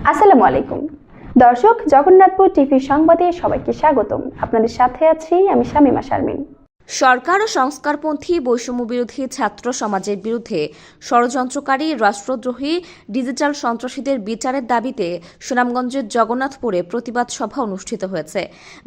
আসসালামু আলাইকুম দর্শক, জগন্নাথপুর টিভি সংবাদে সবাইকে স্বাগতম। আপনাদের সাথে আছি আমি শামীমা শারমিন। সরকার ও সংস্কারপন্থী বৈষম্য বিরোধী ছাত্র সমাজের বিরুদ্ধে ষড়যন্ত্রকারী রাষ্ট্রদ্রোহী ডিজিটাল সন্ত্রাসীদের বিচারের দাবিতে সুনামগঞ্জের জগন্নাথপুরে প্রতিবাদ সভা অনুষ্ঠিত হয়েছে।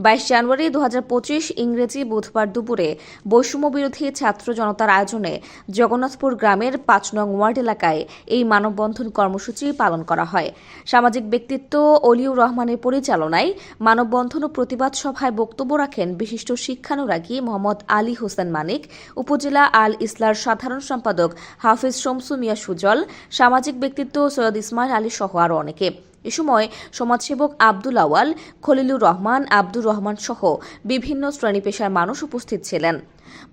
22 জানুয়ারি 2025 ইংরেজি বুধবার দুপুরে বৈষম্য বিরোধী ছাত্র জনতার আয়োজনে জগন্নাথপুর গ্রামের 5 নং ওয়ার্ড এলাকায় এই মানববন্ধন কর্মসূচি পালন করা হয়। সামাজিক ব্যক্তিত্ব অলিউর রহমানের পরিচালনায় মানববন্ধন ও প্রতিবাদ সভায় বক্তব্য রাখেন বিশিষ্ট শিক্ষানুরাগী মোহাম্মদ আলী হোসেন মানিক, উপজেলা আল ইসলার সাধারণ সম্পাদক হাফিজ শমসু মিয়া সুজল, সামাজিক ব্যক্তিত্ব সৈয়দ ইসমাইল আলী সহ আরও অনেকে। এ সময় সমাজসেবক আব্দুল আওয়াল, খলিলুর রহমান, আব্দুর রহমান সহ বিভিন্ন শ্রেণী পেশার মানুষ উপস্থিত ছিলেন।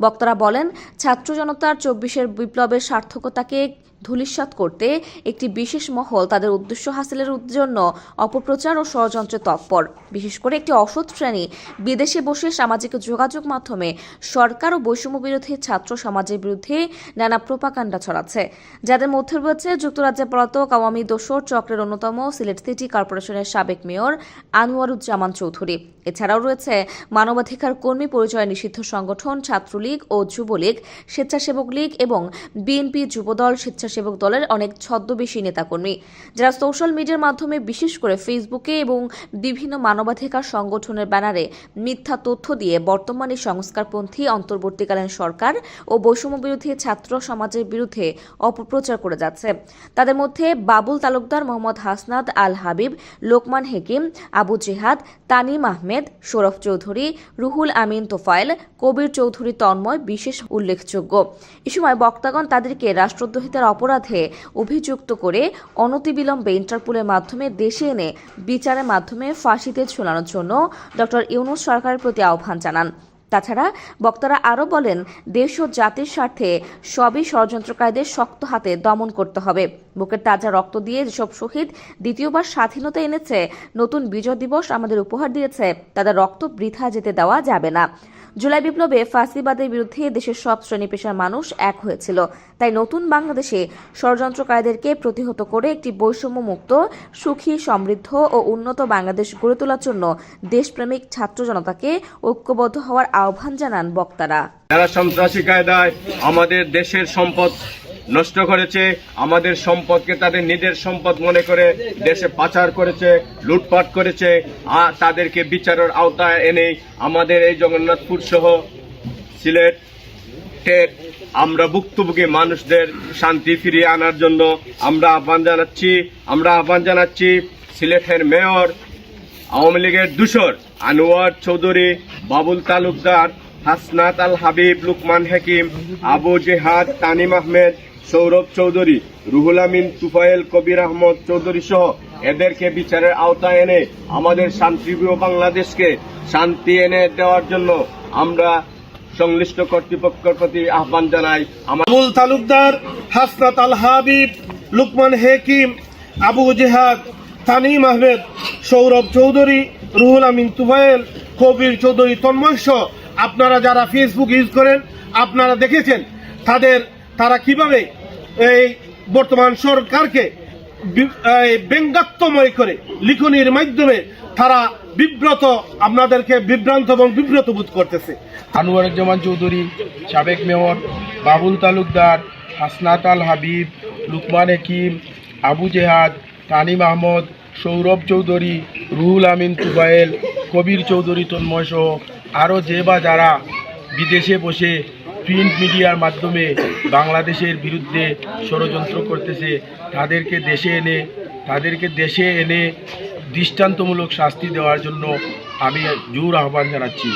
বক্তারা বলেন, ছাত্র জনতার 24-এর বিপ্লবের সার্থকতাকে ধূলিসাৎ করতে একটি বিশেষ মহল তাদের উদ্দেশ্য হাসিলের জন্য অপপ্রচার ও ষড়যন্ত্রে তৎপর। বিশেষ করে একটি অসৎ শ্রেণী বিদেশে বসে সামাজিক যোগাযোগ মাধ্যমে সরকার ও বৈষম্য বিরোধী ছাত্র সমাজের বিরুদ্ধে নানা প্রোপাগান্ডা ছড়াচ্ছে, যাদের মধ্যে রয়েছে যুক্তরাজ্যে পলাতক আওয়ামী দোসর চক্রের অন্যতম সিলেট সিটি কর্পোরেশনের সাবেক মেয়র আনোয়ারুজ্জামান চৌধুরী। এছাড়াও রয়েছে মানবাধিকার কর্মী পরিচয় নিষিদ্ধ সংগঠন ছাত্রলীগ ও যুবলীগ, স্বেচ্ছাসেবক লীগ এবং বিএনপি যুবদল স্বেচ্ছাসেবক দলের অনেক ছদ্মবেশী নেতাকর্মী, যারা সোশ্যাল মিডিয়ার মাধ্যমে বিশেষ করে ফেসবুকে এবং বিভিন্ন মানবাধিকার সংগঠনের ব্যানারে মিথ্যা তথ্য দিয়ে বর্তমানে সংস্কারপন্থী অন্তর্বর্তীকালীন সরকার ও বৈষম্য বিরোধী ছাত্র সমাজের বিরুদ্ধে অপপ্রচার করে যাচ্ছে। তাদের মধ্যে বাবুল তালুকদার, মোহাম্মদ হাসনাত আল হাবিব, লোকমান হেকিম, আবু জেহাদ, তানিম আহমেদ, সৌরভ চৌধুরী, রুহুল আমিন তোফায়েল, কবির চৌধুরী তন্ময় বিশেষ উল্লেখযোগ্য। এ সময় বক্তাগণ তাদেরকে রাষ্ট্রদ্রোহিতার অপরাধে অভিযুক্ত করে অনতিবিলম্বে ইন্টারপোলের মাধ্যমে দেশে এনে বিচারের মাধ্যমে ফাঁসিতে ঝুলানোর জন্য ড ইউনূস সরকারের প্রতি আহ্বান জানান। তাছাড়া বক্তারা আরও বলেন, দেশ ও জাতির স্বার্থে সবই ষড়যন্ত্রকারীদের শক্ত হাতে দমন করতে হবে। বুকের তাজা রক্ত দিয়ে যেসব শহীদ দ্বিতীয়বার স্বাধীনতা এনেছে, নতুন বিজয় দিবস আমাদের উপহার দিয়েছে, তাদের রক্ত বৃথা যেতে দেওয়া যাবে না। জুলাই বিপ্লবে ফাঁসিবাদের বিরুদ্ধে দেশের সব শ্রেণী পেশার মানুষ এক হয়েছিল। তাই নতুন বাংলাদেশে ষড়যন্ত্রকারীদেরকে প্রতিহত করে একটি বৈষম্যমুক্ত, সুখী, সমৃদ্ধ ও উন্নত বাংলাদেশ গড়ে তোলার জন্য দেশপ্রেমিক ছাত্র জনতাকে ঐক্যবদ্ধ হওয়ার আহ্বান জানান বক্তারা। যারা সন্ত্রাসী কায়দায় আমাদের দেশের সম্পদ নষ্ট করেছে, আমাদের সম্পদকে তাদের নিজের সম্পদ মনে করে দেশে পাচার করেছে, লুটপাট করেছে, আর তাদেরকে বিচারের আওতায় এনে আমাদের এই জগন্নাথপুর সহ সিলেটের আমরা ভুক্তভোগী মানুষদের শান্তি ফিরিয়ে আনার জন্য আমরা আহ্বান জানাচ্ছি সিলেটের মেয়র, আওয়ামী লীগের দোসর আনোয়ার চৌধুরী, বাবুল তালুকদার, হাসনাত আল হাবিব, লোকমান হেকিম, আবু জেহাদ, তানিম আহমেদ, সৌরভ চৌধুরী, রুহুল আমিন তুফাইল, কবির আহমদ চৌধুরী সহ এদেরকে বিচারের আওতায় এনে আমাদের শান্তিপ্রিয় বাংলাদেশকে শান্তি এনে দেওয়ার জন্য আমরা সংশ্লিষ্ট কর্তৃপক্ষের প্রতি আহ্বান জানাই। বাবুল তালুকদার, হাসনাত আল হাবিব, লোকমান হেকিম, আবু জেহাদ, তানিম আহমেদ, সৌরভ চৌধুরী, রুহুল আমিন তুফাইল, কবির চৌধুরী তন্ময় সহ আপনারা যারা ফেসবুক ইউজ করেন, আপনারা দেখেছেন তারা কিভাবে এই বর্তমান সরকারকে ব্যঙ্গাত্মময় করে লিখনির মাধ্যমে তারা আপনাদেরকে বিভ্রান্ত এবং বিব্রত বোধ করতেছে। আনোয়ারুজ্জামান চৌধুরী, সাবেক মেয়র, বাবুল তালুকদার, হাসনাত আল হাবিব, লোকমান হেকিম, আবু জেহাদ, তানিম আহমদ, সৌরভ চৌধুরী, রুহুল আমিন তুফাইল, কবির চৌধুরী তন্ময় সহ আরও যারা বিদেশে বসে প্রিন্ট মিডিয়ার মাধ্যমে বাংলাদেশের বিরুদ্ধে ষড়যন্ত্র করতেছে, তাদেরকে দেশে এনে দৃষ্টান্তমূলক শাস্তি দেওয়ার জন্য আমি জোর আহ্বান জানাচ্ছি।